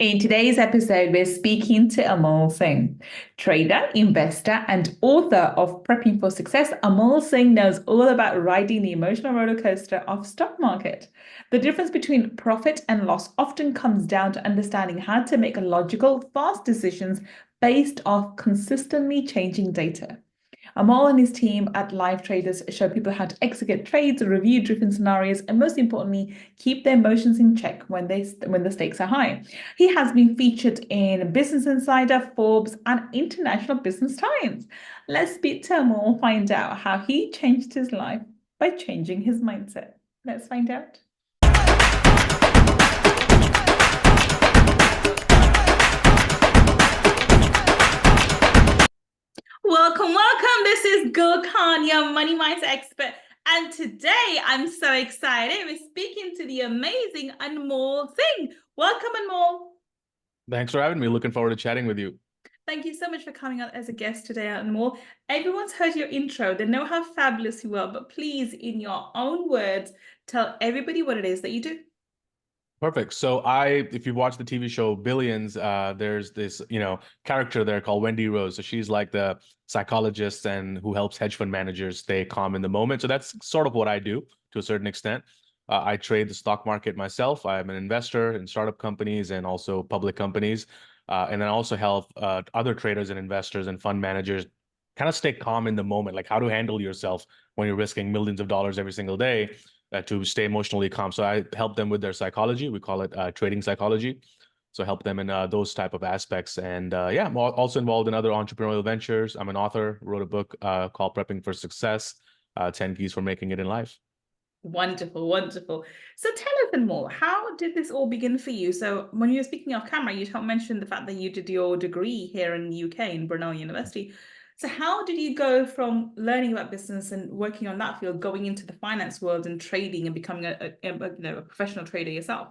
In today's episode, we're speaking to Anmol Singh, trader, investor, and author of Prepping for Success. Anmol Singh knows all about riding the emotional roller coaster of stock market. The difference between profit and loss often comes down to understanding how to make logical, fast decisions based off consistently changing data. Amal and his team at Live Traders show people how to execute trades, review different scenarios, and most importantly, keep their emotions in check when the stakes are high. He has been featured in Business Insider, Forbes, and International Business Times. Let's speak to Amal, find out how he changed his life by changing his mindset. Let's find out. Welcome. This is Gull Khan, your money mindset expert. And today I'm so excited. We're speaking to the amazing Anmol Singh. Welcome, Anmol. Thanks for having me. Looking forward to chatting with you. Thank you so much for coming on as a guest today, Anmol. Everyone's heard your intro. They know how fabulous you are, but please, in your own words, tell everybody what it is that you do. Perfect. So if you've watched the TV show Billions, there's this, character there called Wendy Rose. So she's like the psychologist and who helps hedge fund managers stay calm in the moment. So that's sort of what I do to a certain extent. I trade the stock market myself. I'm an investor in startup companies and also public companies. And then I also help other traders and investors and fund managers kind of stay calm in the moment, like how to handle yourself when you're risking millions of dollars every single day to stay emotionally calm. So I help them with their psychology. We call it trading psychology. So help them in those type of aspects. And I'm also involved in other entrepreneurial ventures. I'm an author, wrote a book called Prepping for Success, 10 Keys for Making It in Life. Wonderful. So tell us more. How did this all begin for you? So when you were speaking off camera, you mentioned the fact that you did your degree here in the UK in Brunel University. So how did you go from learning about business and working on that field, going into the finance world and trading and becoming a professional trader yourself?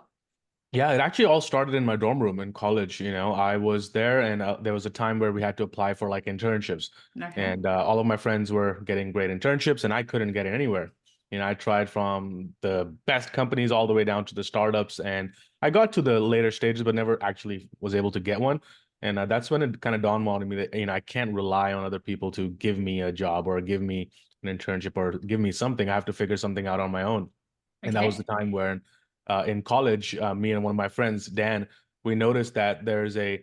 Yeah, it actually all started in my dorm room in college. I was there and there was a time where we had to apply for like internships. Okay. And all of my friends were getting great internships and I couldn't get it anywhere. I tried from the best companies all the way down to the startups, and I got to the later stages, but never actually was able to get one. And that's when it kind of dawned on me that, I can't rely on other people to give me a job or give me an internship or give me something. I have to figure something out on my own. And that was the time where in college, me and one of my friends, Dan, we noticed that there's a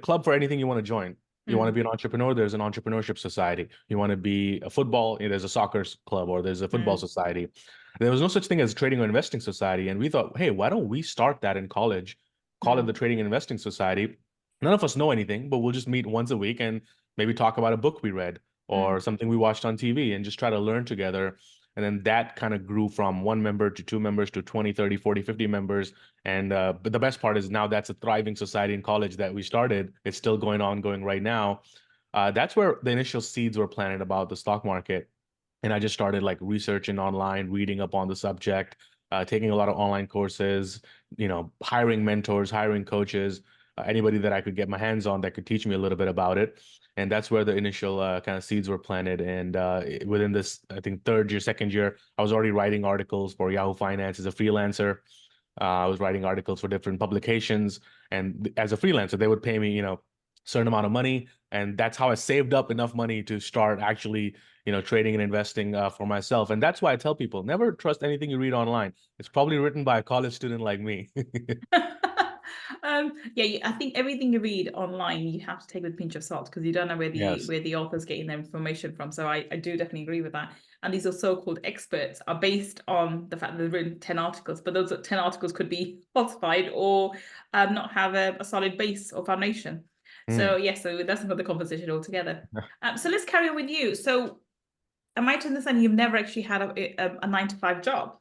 club for anything you want to join. You want to be an entrepreneur, there's an entrepreneurship society. You want to be a football, there's a soccer club or there's a football society. There was no such thing as a trading or investing society. And we thought, hey, why don't we start that in college, call it the Trading and Investing Society? None of us know anything, but we'll just meet once a week and maybe talk about a book we read or something we watched on TV and just try to learn together. And then that kind of grew from 1 member to 2 members to 20, 30, 40, 50 members. And but the best part is now that's a thriving society in college that we started. It's still going right now. That's where the initial seeds were planted about the stock market. And I just started like researching online, reading up on the subject, taking a lot of online courses, hiring mentors, hiring coaches, anybody that I could get my hands on that could teach me a little bit about it. And that's where the initial kind of seeds were planted. And within this, I think third year, second year, I was already writing articles for Yahoo Finance as a freelancer. I was writing articles for different publications. And as a freelancer, they would pay me, certain amount of money. And that's how I saved up enough money to start actually, trading and investing for myself. And that's why I tell people, never trust anything you read online. It's probably written by a college student like me. I think everything you read online you have to take with a pinch of salt because you don't know where the author's getting their information from. So I do definitely agree with that. And these are so-called experts are based on the fact that they've written 10 articles, but those 10 articles could be falsified or not have a solid base or foundation. So that's another conversation altogether. So let's carry on with you. So am I to understand you've never actually had a 9-to-5 job?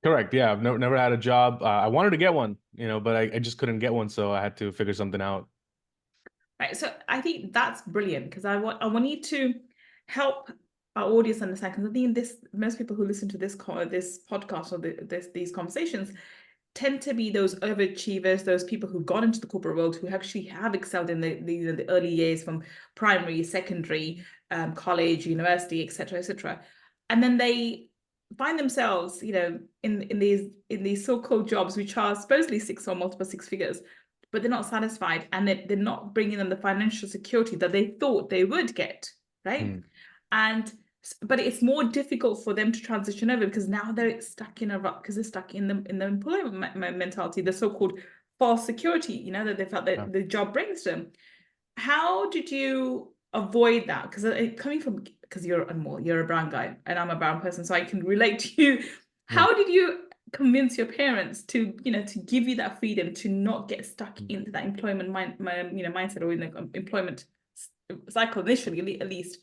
Correct. Yeah, I've never had a job. I wanted to get one, but I just couldn't get one, so I had to figure something out. Right. So I think that's brilliant because I want you to help our audience understand, because I think most people who listen to this podcast or these conversations tend to be those overachievers, those people who got into the corporate world who actually have excelled in the early years from primary, secondary, college, university, etc. And then they find themselves, in these so-called jobs which are supposedly six or multiple six figures, but they're not satisfied, and they're not bringing them the financial security that they thought they would get, right? And but it's more difficult for them to transition over because now they're stuck in a rut because they're stuck in the employment mentality, the so-called false security, you know, that they felt that the job brings them. How did you avoid that? Because coming from, because you're Anmol, you're a brown guy, and I'm a brown person, so I can relate to you. How did you convince your parents to, you know, to give you that freedom to not get stuck into that employment mindset, or in the employment cycle initially, at least?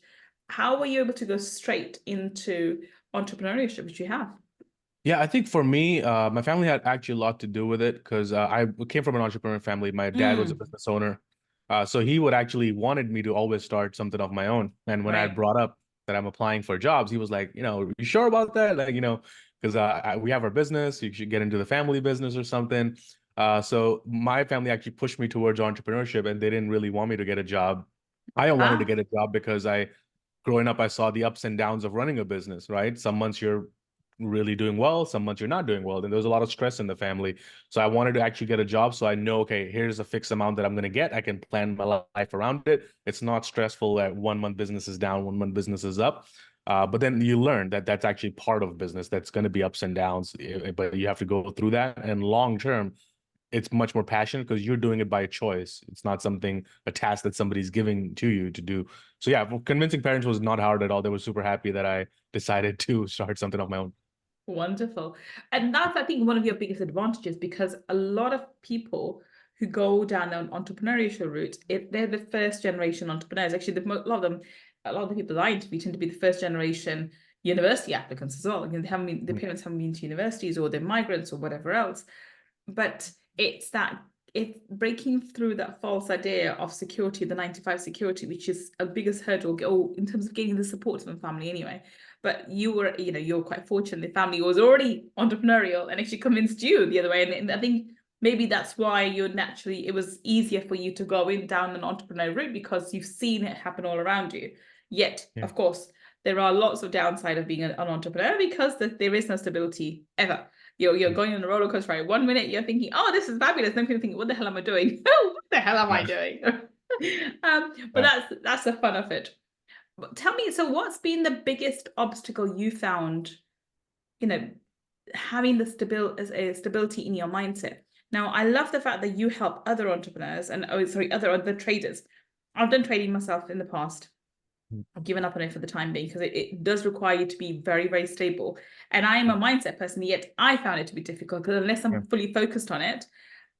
How were you able to go straight into entrepreneurship, which you have? Yeah, I think for me, my family had actually a lot to do with it because I came from an entrepreneur family. My dad was a business owner. So he would actually wanted me to always start something of my own. And when I Right. brought up that I'm applying for jobs, he was like, you know, you sure about that? Like, you know, because we have our business, you should get into the family business or something. So my family actually pushed me towards entrepreneurship, and they didn't really want me to get a job. I wanted to Ah, get a job because growing up, I saw the ups and downs of running a business, right? Some months you're really doing well, some months you're not doing well. Then there's a lot of stress in the family. So I wanted to actually get a job so I know, okay, here's a fixed amount that I'm going to get. I can plan my life around it. It's not stressful that 1 month business is down, 1 month business is up. But then you learn that that's actually part of business. That's going to be ups and downs, but you have to go through that. And long term, it's much more passionate because you're doing it by choice. It's not a task that somebody's giving to you to do. So yeah, convincing parents was not hard at all. They were super happy that I decided to start something of my own. wonderful. And that's, I think, one of your biggest advantages, because a lot of people who go down an entrepreneurial route, if they're the first generation entrepreneurs, actually, a lot of the people I interview tend to be the first generation university applicants as well. You know, they haven't been, their parents haven't been to universities, or they're migrants or whatever else. But it's breaking through that false idea of security, the 9 to 5 security, which is a biggest hurdle, or in terms of getting the support from the family anyway. But you were, you know, you're quite fortunate. The family was already entrepreneurial and actually convinced you the other way. And I think maybe that's why it was easier for you to go down an entrepreneur route, because you've seen it happen all around you. Yet, of course, there are lots of downside of being an entrepreneur, because there is no stability ever. You're going on a roller coaster ride. 1 minute you're thinking, oh, this is fabulous. Then you're thinking, what the hell am I doing? What the hell am I doing? But that's the fun of it. But tell me, so what's been the biggest obstacle you found, you know, having the stability in your mindset? Now, I love the fact that you help other entrepreneurs and other traders. I've done trading myself in the past. I've given up on it for the time being, because it does require you to be very, very stable. And I am a mindset person, yet I found it to be difficult, because unless I'm fully focused on it,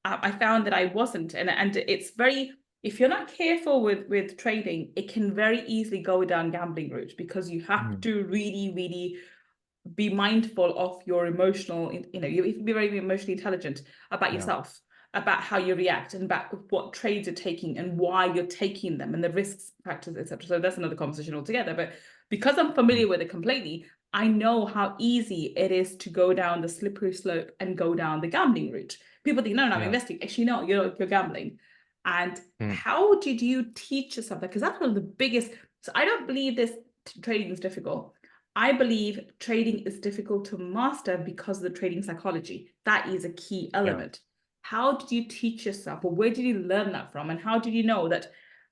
I found that I wasn't. And it's very, if you're not careful with trading, it can very easily go down gambling route, because you have to really, really be mindful of your emotional, you know, you have to be very emotionally intelligent about yourself, about how you react, and about what trades you're taking and why you're taking them, and the risks factors, etc. So that's another conversation altogether. But because I'm familiar with it completely, I know how easy it is to go down the slippery slope and go down the gambling route. People think, no, I'm investing. Actually, no, you're gambling. And how did you teach yourself that? Because that's one of the biggest. So I don't believe this trading is difficult. I believe trading is difficult to master because of the trading psychology. That is a key element. How did you teach yourself, or where did you learn that from? And how did you know that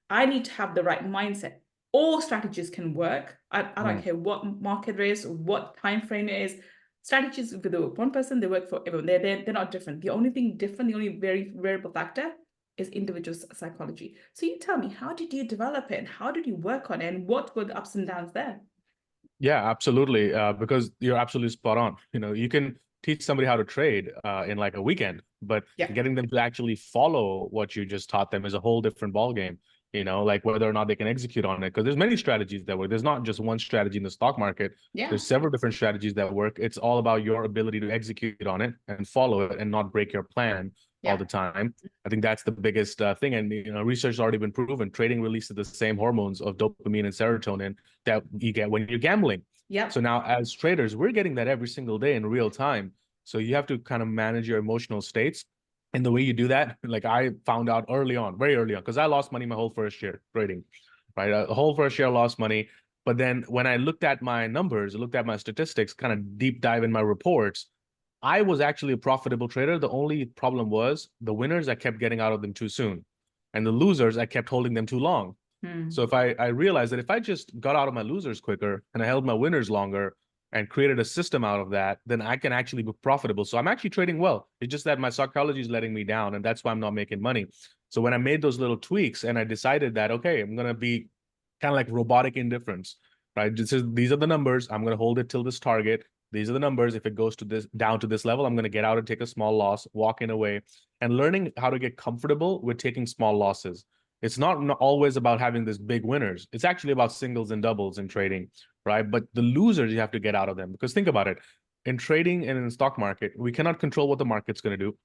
I need to have the right mindset? All strategies can work. I don't care what market it is, what time frame it is. Strategies for the one person, they work for everyone. They're not different. The only thing different, the only very variable factor is individual psychology. So you tell me, how did you develop it? And how did you work on it? And what were the ups and downs there? Yeah, absolutely. Because you're absolutely spot on. You know, you can teach somebody how to trade in like a weekend, but getting them to actually follow what you just taught them is a whole different ball game. You know, like whether or not they can execute on it. Because there's many strategies that work. There's not just one strategy in the stock market. There's several different strategies that work. It's all about your ability to execute on it and follow it and not break your plan all the time. I think that's the biggest thing. And you know, research has already been proven. Trading releases the same hormones of dopamine and serotonin that you get when you're gambling. So now, as traders, we're getting that every single day in real time. So you have to kind of manage your emotional states. And the way you do that, like I found out early on, very early on, because I lost money my whole first year trading, right? A whole first year I lost money. But then when I looked at my numbers, looked at my statistics, kind of deep dive in my reports, I was actually a profitable trader. The only problem was the winners, I kept getting out of them too soon. And the losers, I kept holding them too long. So if I realized that if I just got out of my losers quicker and I held my winners longer and created a system out of that, then I can actually be profitable. So I'm actually trading well. It's just that my psychology is letting me down, and that's why I'm not making money. So when I made those little tweaks and I decided that, okay, I'm going to be kind of like robotic indifference, right? These are the numbers. I'm going to hold it till this target. These are the numbers. If it goes to this down to this level, I'm going to get out and take a small loss, walking away, and learning how to get comfortable with taking small losses. It's not always about having this big winners. It's actually about singles and doubles in trading, right? But the losers, you have to get out of them, because think about it. In trading and in the stock market, we cannot control what the market's going to do.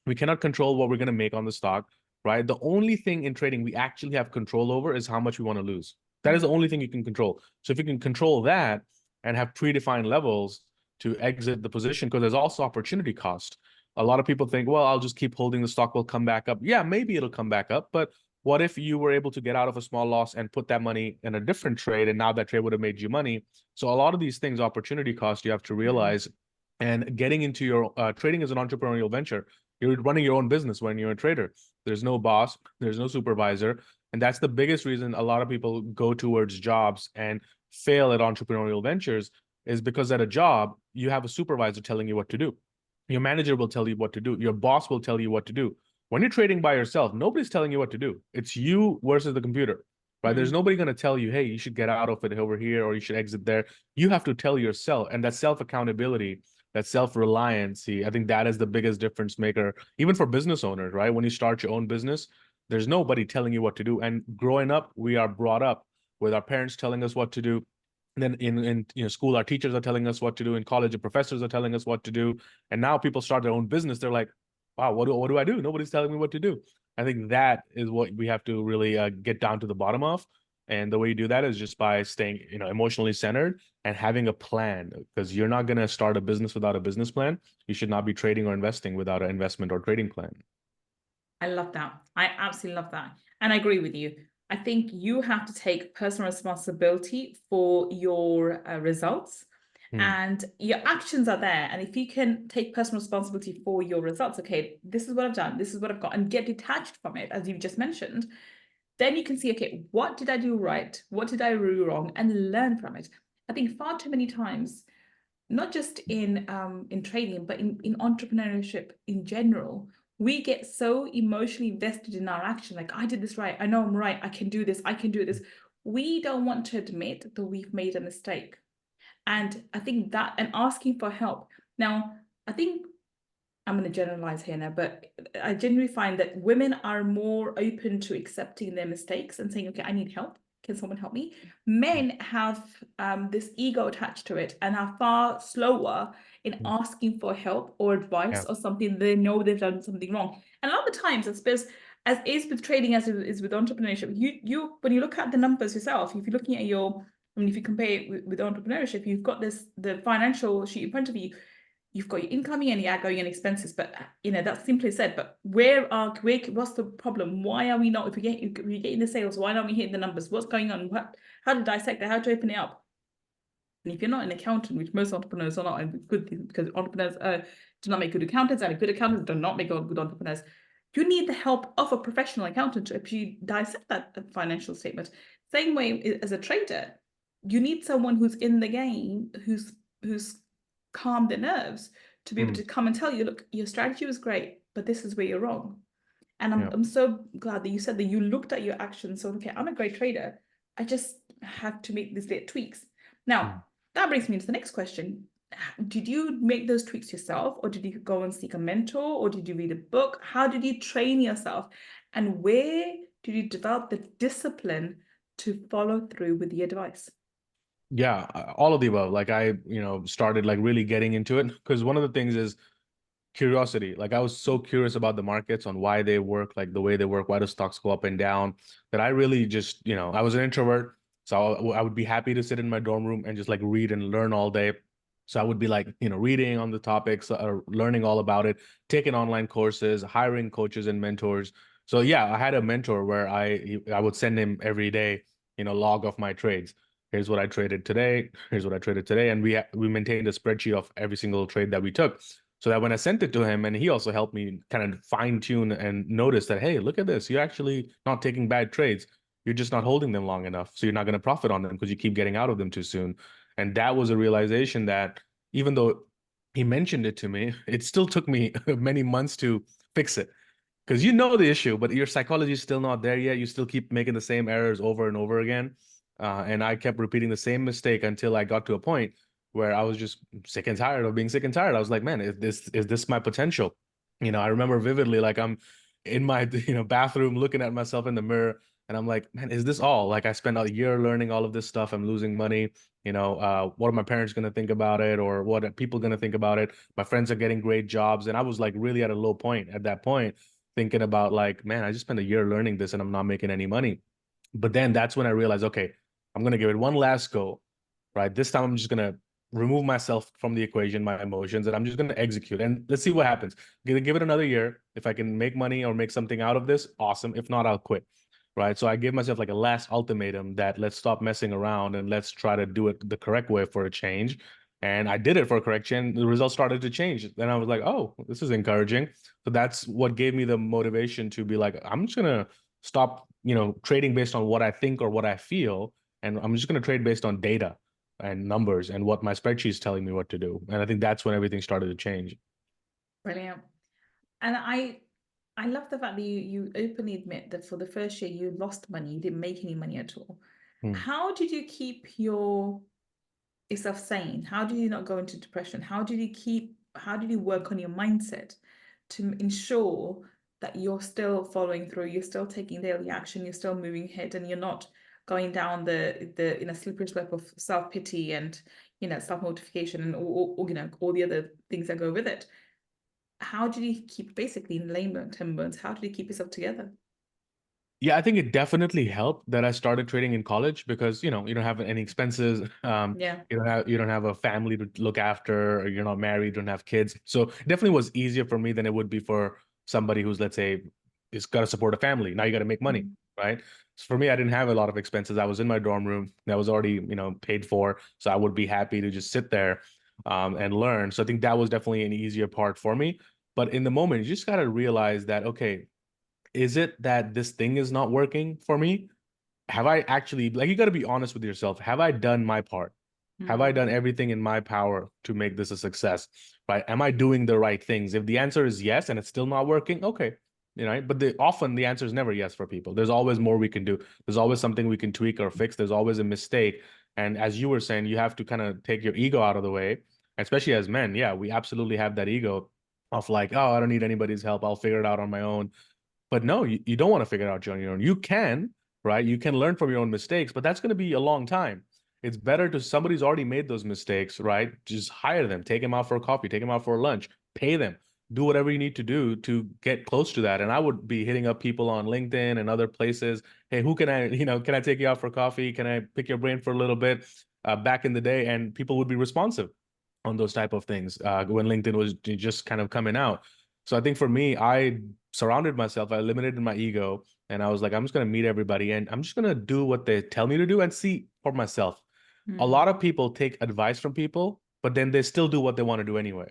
We cannot control what we're going to make on the stock, right? The only thing in trading we actually have control over is how much we want to lose. That is the only thing you can control. So if you can control that and have predefined levels to exit the position, because there's also opportunity cost. A lot of people think, well, I'll just keep holding, the stock will come back up. Yeah, maybe it'll come back up, but what if you were able to get out of a small loss and put that money in a different trade, and now that trade would have made you money? So a lot of these things, opportunity cost, you have to realize. And getting into your trading is an entrepreneurial venture. You're running your own business when you're a trader. There's no boss, there's no supervisor. And that's the biggest reason a lot of people go towards jobs and fail at entrepreneurial ventures, is because at a job, you have a supervisor telling you what to do. Your manager will tell you what to do. Your boss will tell you what to do. When you're trading by yourself, nobody's telling you what to do. It's you versus the computer, right? There's nobody going to tell you, hey, you should get out of it over here, or you should exit there. You have to tell yourself. And that self-accountability, that self-reliancy, I think that is the biggest difference maker, even for business owners, right? When you start your own business, there's nobody telling you what to do. And growing up, we are brought up with our parents telling us what to do. And then in school, our teachers are telling us what to do. In college, the professors are telling us what to do. And now people start their own business. They're like, wow, what do I do? Nobody's telling me what to do. I think that is what we have to really get down to the bottom of. And the way you do that is just by staying, emotionally centered and having a plan, because you're not going to start a business without a business plan. You should not be trading or investing without an investment or trading plan. I love that. I absolutely love that. And I agree with you. I think you have to take personal responsibility for your results. And your actions are there. And if you can take personal responsibility for your results, okay, this is what I've done, this is what I've got, and get detached from it, as you've just mentioned, then you can see, okay, what did I do right? What did I do wrong? And learn from it. I think far too many times, not just in trading, but in entrepreneurship in general, we get so emotionally invested in our action. Like, I did this right. I know I'm right. I can do this. I can do this. We don't want to admit that we've made a mistake. And I think that, and asking for help. Now, I think I'm going to generalize here now, but I generally find that women are more open to accepting their mistakes and saying, okay, I need help. Can someone help me? Men have this ego attached to it and are far slower in asking for help or advice or something they know they've done something wrong. And a lot of the times, I suppose, as is with trading, as is with entrepreneurship, you when you look at the numbers yourself, if you're looking at if you compare it with entrepreneurship, you've got the financial sheet in front of you. You've got your incoming and your outgoing and expenses, but that's simply said. But what's the problem? Why are we not? If we're getting the sales, why aren't we hitting the numbers? What's going on? How to dissect it? How to open it up? And if you're not an accountant, which most entrepreneurs are not, and good because entrepreneurs do not make good accountants, and good accountants do not make good entrepreneurs. You need the help of a professional accountant to actually dissect that financial statement. Same way as a trader, you need someone who's in the game, who's calm their nerves to be able to come and tell you, look, your strategy was great, but this is where you're wrong. And I'm so glad that you said that you looked at your actions. So, okay, I'm a great trader. I just have to make these little tweaks. Now, that brings me to the next question. Did you make those tweaks yourself, or did you go and seek a mentor, or did you read a book? How did you train yourself? And where did you develop the discipline to follow through with the advice? Yeah, all of the above. Like I, started like really getting into it, because one of the things is curiosity. Like I was so curious about the markets, on why they work, like the way they work, why do stocks go up and down, that I really just, I was an introvert. So I would be happy to sit in my dorm room and just like read and learn all day. So I would be like, reading on the topics, learning all about it, taking online courses, hiring coaches and mentors. So yeah, I had a mentor where I would send him every day, log of my trades. Here's what I traded today. Here's what I traded today. And we maintained a spreadsheet of every single trade that we took. so that when I sent it to him, and he also helped me kind of fine tune and notice that, hey, look at this. You're actually not taking bad trades. You're just not holding them long enough. So you're not going to profit on them because you keep getting out of them too soon. And that was a realization that even though he mentioned it to me, it still took me many months to fix it. Because you know the issue, but your psychology is still not there yet. You still keep making the same errors over and over again. And I kept repeating the same mistake until I got to a point where I was just sick and tired of being sick and tired. I was like, man, is this my potential? I remember vividly, like I'm in my bathroom looking at myself in the mirror, and I'm like, man, is this all? Like I spent a year learning all of this stuff. I'm losing money. What are my parents going to think about it, or what are people going to think about it? My friends are getting great jobs, and I was like really at a low point at that point, thinking about like, man, I just spent a year learning this and I'm not making any money. But then that's when I realized, okay, I'm going to give it one last go, right? This time I'm just going to remove myself from the equation, my emotions, and I'm just going to execute. And let's see what happens. I'm going to give it another year. If I can make money or make something out of this, awesome. If not, I'll quit. Right. So I gave myself like a last ultimatum that let's stop messing around and let's try to do it the correct way for a change. And I did it for a correction. The results started to change. Then I was like, oh, this is encouraging. So that's what gave me the motivation to be like, I'm just gonna stop, trading based on what I think or what I feel, and I'm just gonna trade based on data and numbers and what my spreadsheet is telling me what to do. And I think that's when everything started to change. Brilliant. And I love the fact that you openly admit that for the first year you lost money, you didn't make any money at all. How did you keep yourself sane? How did you not go into depression? How did you work on your mindset to ensure that you're still following through, you're still taking daily action, you're still moving ahead, and you're not going down the slippery slope of self-pity and self-mortification and all the other things that go with it? How did you keep, basically in layman terms, how did you keep yourself together? Yeah, I think it definitely helped that I started trading in college because, you don't have any expenses. Yeah. You don't have a family to look after, or you're not married, don't have kids. So it definitely was easier for me than it would be for somebody who's, let's say, is got to support a family. Now you got to make money, right? So for me, I didn't have a lot of expenses. I was in my dorm room that was already, paid for. So I would be happy to just sit there and learn. So I think that was definitely an easier part for me. But in the moment, you just got to realize that, okay, is it that this thing is not working for me? Have I actually, like, you got to be honest with yourself. Have I done my part? Have I done everything in my power to make this a success? Right? Am I doing the right things? If the answer is yes and it's still not working, okay. But often the answer is never yes for people. There's always more we can do. There's always something we can tweak or fix. There's always a mistake. And as you were saying, you have to kind of take your ego out of the way, especially as men. Yeah, we absolutely have that ego of like, oh, I don't need anybody's help. I'll figure it out on my own. But no, you don't want to figure it out on your own. You can, right? You can learn from your own mistakes, but that's going to be a long time. It's better to somebody's already made those mistakes, right? Just hire them, take them out for a coffee, take them out for a lunch, pay them, do whatever you need to do to get close to that. And I would be hitting up people on LinkedIn and other places. Hey, who can can I take you out for coffee? Can I pick your brain for a little bit? Back in the day, and people would be responsive on those type of things when LinkedIn was just kind of coming out. So I think for me, I surrounded myself, I eliminated my ego, and I was like, I'm just going to meet everybody and I'm just going to do what they tell me to do and see for myself. A lot of people take advice from people, but then they still do what they want to do anyway,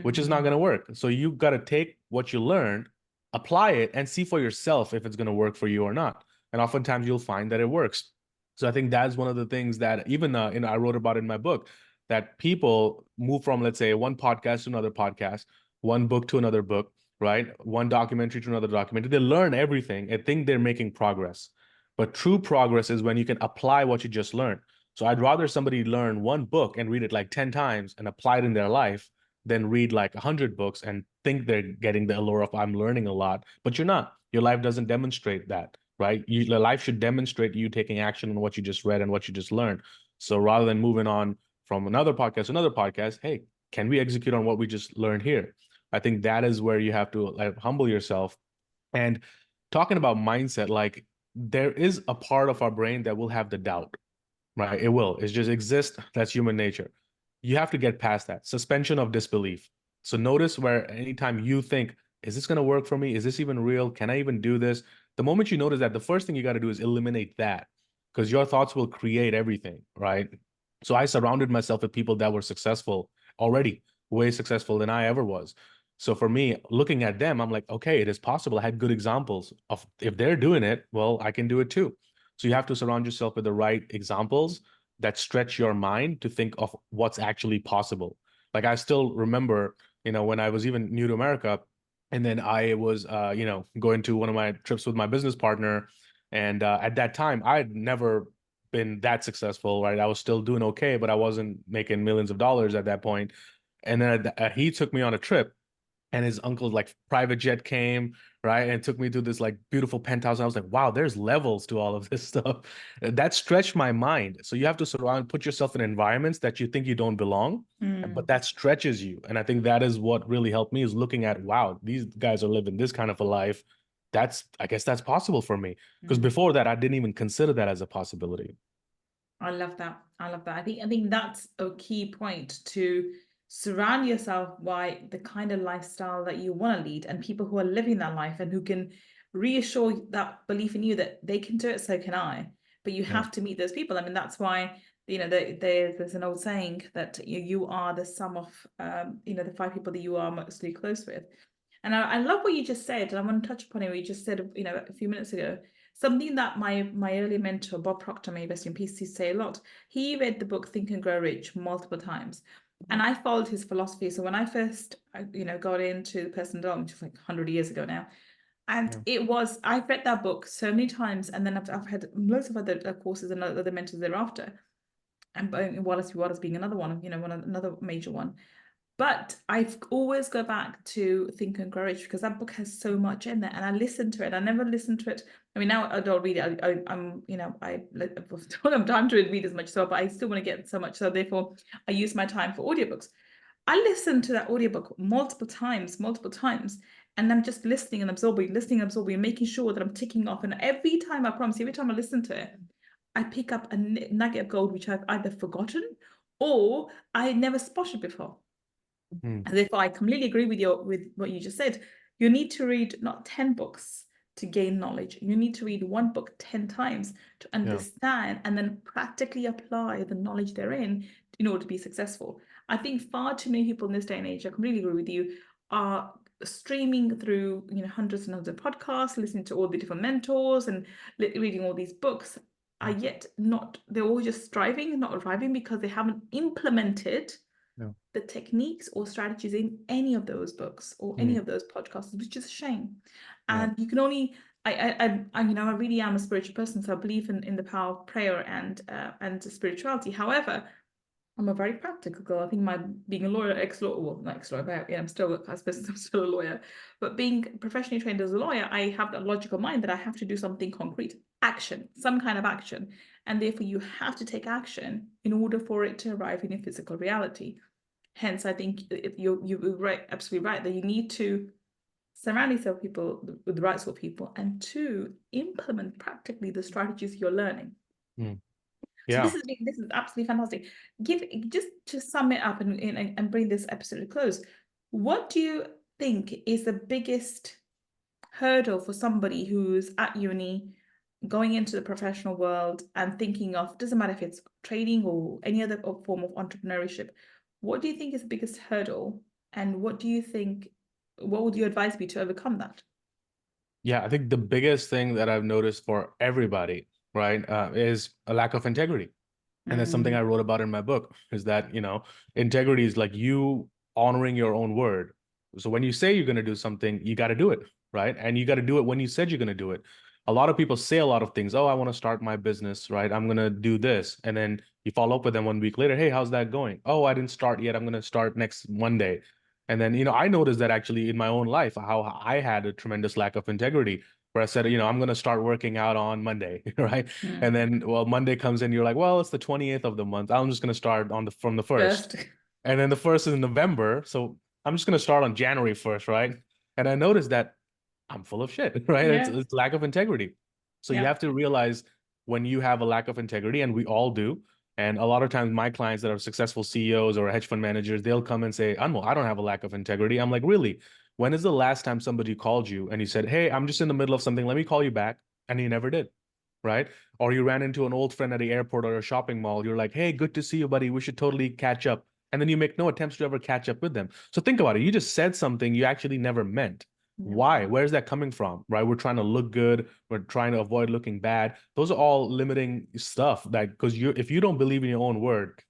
which is not going to work. So you got to take what you learned, apply it, and see for yourself if it's going to work for you or not. And oftentimes you'll find that it works. So I think that's one of the things that even I wrote about in my book, that people move from, let's say, one podcast to another podcast, one book to another book, right? One documentary to another documentary. They learn everything and think they're making progress. But true progress is when you can apply what you just learned. So I'd rather somebody learn one book and read it like 10 times and apply it in their life than read like 100 books and think they're getting the allure of I'm learning a lot, but you're not. Your life doesn't demonstrate that, right? Your life should demonstrate you taking action on what you just read and what you just learned. So rather than moving on from another podcast to another podcast, hey, can we execute on what we just learned here? I think that is where you have to like humble yourself. And talking about mindset, like there is a part of our brain that will have the doubt, right? It will. It just exists. That's human nature. You have to get past that suspension of disbelief. So notice where anytime you think, is this going to work for me? Is this even real? Can I even do this? The moment you notice that, the first thing you got to do is eliminate that, because your thoughts will create everything, right? So I surrounded myself with people that were successful already. way successful than I ever was. So for me, looking at them, I'm like, okay, it is possible. I had good examples of if they're doing it, well, I can do it too. So you have to surround yourself with the right examples that stretch your mind to think of what's actually possible. Like I still remember, when I was even new to America, and then I was, going to one of my trips with my business partner. And at that time, I had never been that successful, right? I was still doing okay, but I wasn't making millions of dollars at that point. And then he took me on a trip, and his uncle's like private jet came, right, and took me to this like beautiful penthouse. And I was like, wow, there's levels to all of this stuff. That stretched my mind. So you have to put yourself in environments that you think you don't belong, but that stretches you. And I think that is what really helped me, is looking at, wow, these guys are living this kind of a life. I guess that's possible for me. Because before that, I didn't even consider that as a possibility. I love that. I love that. I think that's a key point, to surround yourself by the kind of lifestyle that you want to lead, and people who are living that life and who can reassure that belief in you that they can do it, so can I. But you have to meet those people. I mean, that's why, there's an old saying that you are the sum of, the 5 people that you are mostly close with. And I love what you just said, and I want to touch upon it. What you just said, a few minutes ago. Something that my early mentor, Bob Proctor, may rest in peace, used to say a lot. He read the book Think and Grow Rich multiple times, and I followed his philosophy. So when I first, got into personal development, which was like 100 years ago now, and I've read that book so many times, and then I've had loads of other courses and other mentors thereafter, and Wallace being another one, another major one. But I've always go back to Think and Grow Rich, because that book has so much in there, and I listen to it. I never listened to it. I mean, now I don't read it. I'm I don't have time to read as much, so, but I still want to get so much. So therefore, I use my time for audiobooks. I listened to that audiobook multiple times, and I'm just listening and absorbing, making sure that I'm ticking off. And every time, I promise, every time I listen to it, I pick up a nugget of gold which I've either forgotten or I had never spotted before. And therefore, I completely agree with what you just said. You need to read not 10 books to gain knowledge. You need to read one book 10 times to understand and then practically apply the knowledge therein in order to be successful. I think far too many people in this day and age, I completely agree with you, are streaming through hundreds and hundreds of podcasts, listening to all the different mentors and reading all these books, are yet not, they're all just striving, not arriving, because they haven't implemented the techniques or strategies in any of those books or any of those podcasts, which is a shame. And you can only, I really am a spiritual person, so I believe in the power of prayer and spirituality. However, I'm a very practical girl. I think being a lawyer, not ex-lawyer, but yeah, I'm still a lawyer. But being professionally trained as a lawyer, I have that logical mind that I have to do something concrete, action, some kind of action. And therefore, you have to take action in order for it to arrive in a physical reality. Hence, I think you're right, absolutely right, that you need to surround yourself with the right sort of people, and to implement practically the strategies you're learning. Yeah. So this is absolutely fantastic. Just to sum it up and bring this episode to close, what do you think is the biggest hurdle for somebody who's at uni, going into the professional world and thinking of, doesn't matter if it's trading or any other form of entrepreneurship, what do you think is the biggest hurdle, and what would your advice be to overcome that? Yeah, I think the biggest thing that I've noticed for everybody, right, is a lack of integrity. And that's something I wrote about in my book, is that, integrity is like you honoring your own word. So when you say you're going to do something, you got to do it, right? And you got to do it when you said you're going to do it. A lot of people say a lot of things. Oh, I want to start my business, right? I'm going to do this. And then you follow up with them 1 week later. Hey, how's that going? Oh, I didn't start yet. I'm going to start next Monday. And then, I noticed that actually in my own life, how I had a tremendous lack of integrity, where I said, I'm going to start working out on Monday, right? And then, well, Monday comes in, you're like, well, it's the 28th of the month. I'm just going to start from the 1st. And then the 1st is in November. So I'm just going to start on January 1st, right? And I noticed that I'm full of shit, right? It's lack of integrity. So you have to realize when you have a lack of integrity, and we all do. And a lot of times my clients that are successful CEOs or hedge fund managers, they'll come and say, Anmol, I don't have a lack of integrity. I'm like, really? When is the last time somebody called you and you said, hey, I'm just in the middle of something, let me call you back? And you never did, right? Or you ran into an old friend at the airport or a shopping mall. You're like, hey, good to see you, buddy. We should totally catch up. and then you make no attempts to ever catch up with them. So think about it. You just said something you actually never meant. Why? Where's that coming from? Right? We're trying to look good. We're trying to avoid looking bad. Those are all limiting stuff that because if you don't believe in your own word,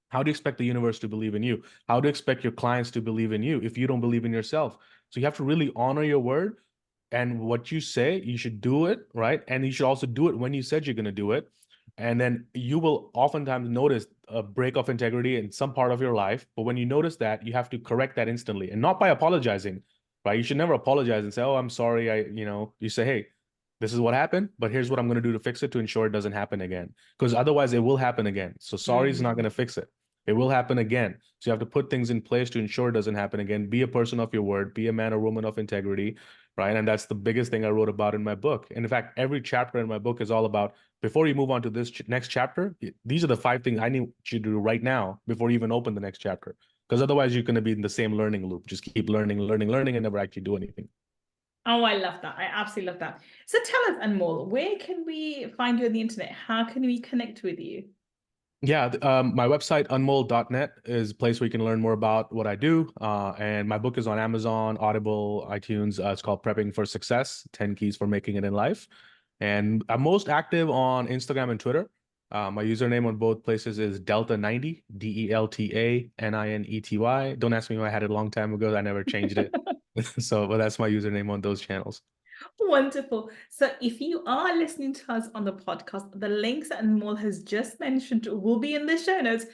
how do you expect the universe to believe in you? How do you expect your clients to believe in you if you don't believe in yourself? So you have to really honor your word, and what you say, you should do it, right? And you should also do it when you said you're going to do it. And then you will oftentimes notice a break of integrity in some part of your life. But when you notice that, you have to correct that instantly, and not by apologizing, right? You should never apologize and say, "Oh, I'm sorry." You say, "Hey, this is what happened, but here's what I'm going to do to fix it to ensure it doesn't happen again." Because otherwise, it will happen again. So sorry is not going to fix it. It will happen again. So you have to put things in place to ensure it doesn't happen again. Be a person of your word. Be a man or woman of integrity, right? And that's the biggest thing I wrote about in my book. And in fact, every chapter in my book is all about, before you move on to this next chapter, these are the 5 things I need you to do right now before you even open the next chapter. Because otherwise, you're going to be in the same learning loop. Just keep learning, learning, learning, and never actually do anything. Oh, I love that. I absolutely love that. So tell us, Anmol, where can we find you on the internet? How can we connect with you? Yeah, my website, unmol.net, is a place where you can learn more about what I do. And my book is on Amazon, Audible, iTunes. It's called Prepping for Success, 10 Keys for Making It in Life. And I'm most active on Instagram and Twitter. My username on both places is Delta90, DELTANINETY. Don't ask me why I had it a long time ago. I never changed it. But that's my username on those channels. Wonderful. So if you are listening to us on the podcast, the links that Anmol has just mentioned will be in the show notes.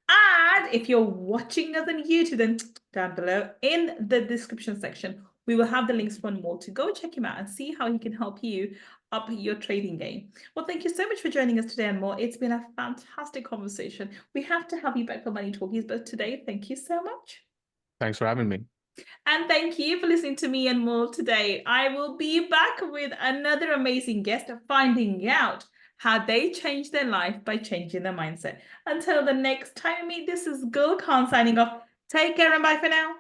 And if you're watching us on YouTube, then down below in the description section, we will have the links for Anmol to go check him out and see how he can help you up your trading game. Well, thank you so much for joining us today, Anmol. It's been a fantastic conversation. We have to have you back for Money Talkies, but today, thank you so much. Thanks for having me. And thank you for listening to me and more today. I will be back with another amazing guest finding out how they changed their life by changing their mindset. Until the next time we meet, this is Gull Khan signing off. Take care and bye for now.